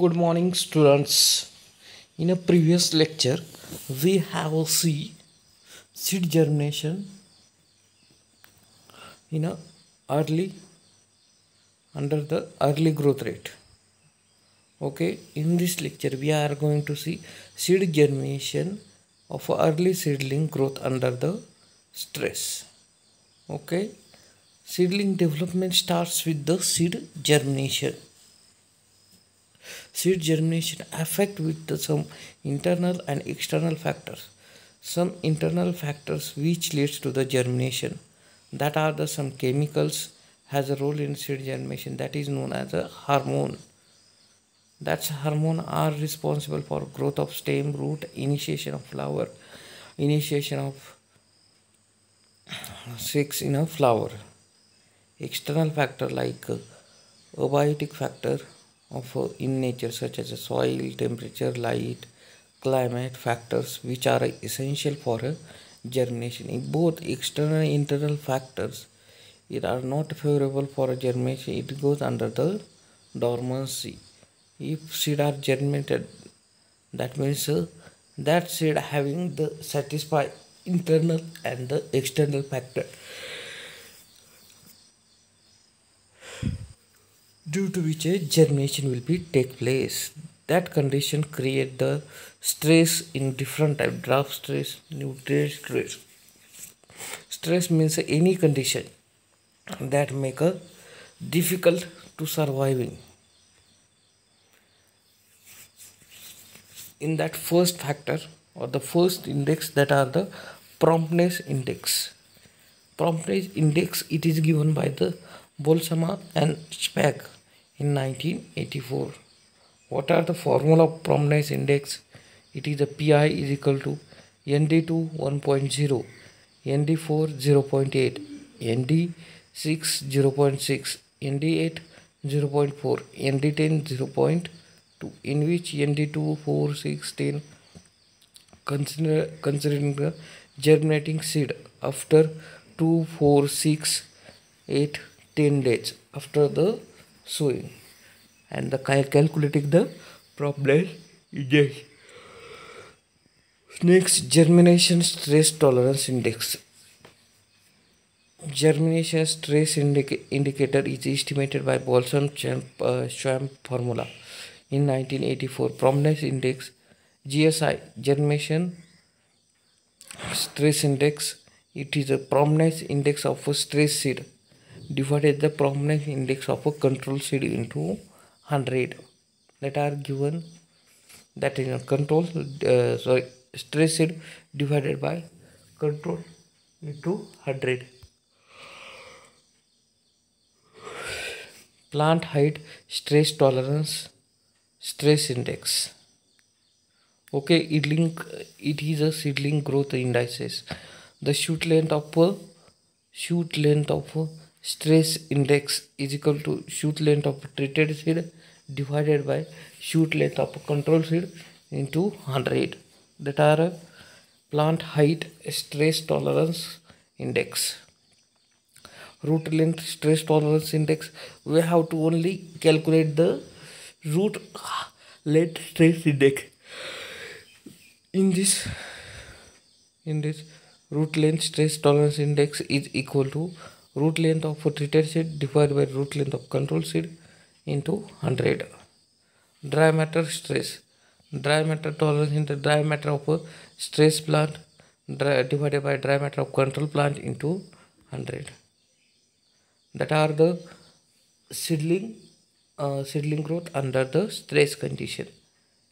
Good morning, students. In a previous lecture, we have seen seed germination in a early under the early growth rate. Okay, in this lecture, we are going to see seed germination of early seedling growth under the stress. Okay, seedling development starts with the seed germination. Seed germination affect with some internal and external factors. Some internal factors which leads to the germination, that are the some chemicals has a role in seed germination, that is known as a hormone. That's hormone are responsible for growth of stem, root, initiation of flower, initiation of sex in a flower. External factor like abiotic factor of in nature such as soil, temperature, light, climate factors which are essential for germination. In both external and internal factors, it are not favorable for germination. It goes under the dormancy. If seed are germinated, that means that seed having the satisfy internal and the external factor, due to which a germination will be take place. That condition create the stress in different type: drought stress, nutrient stress. Stress means any condition that make a difficult to surviving. In that first factor or the first index, that are the promptness index. Promptness index, it is given by the Boltzmann and Speck in 1984. What are the formula of promptness index? It is a PI is equal to ND2 1.0, ND4 0.8, ND6 0.6, ND8 0.4, ND10 0.2, in which ND2 4 6 10 considering the germinating seed after 2 4 6 8 10 days after the sowing, and the calculating the promptness index. Next, germination stress tolerance index. Germination stress indicator is estimated by Boltzmann-Schwamm formula in 1984. Promptness index, GSI, germination stress index, it is a promptness index of a stress seed divided the promptness index of a control seed into 100, that are given, that is a control stress seed divided by control into 100. Plant height stress tolerance stress index. Okay, it is a seedling growth indices. The shoot length of stress index is equal to shoot length of treated seed divided by shoot length of control seed into 100, that are plant height stress tolerance index. Root length stress tolerance index, we have to only calculate the root length stress index. In this root length stress tolerance index is equal to root length of a treated seed divided by root length of control seed into 100. Dry matter stress, dry matter tolerance into dry matter of a stress plant divided by dry matter of control plant into 100, that are the seedling growth under the stress condition.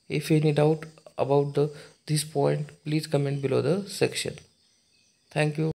If any doubt about this point, please comment below the section. Thank you.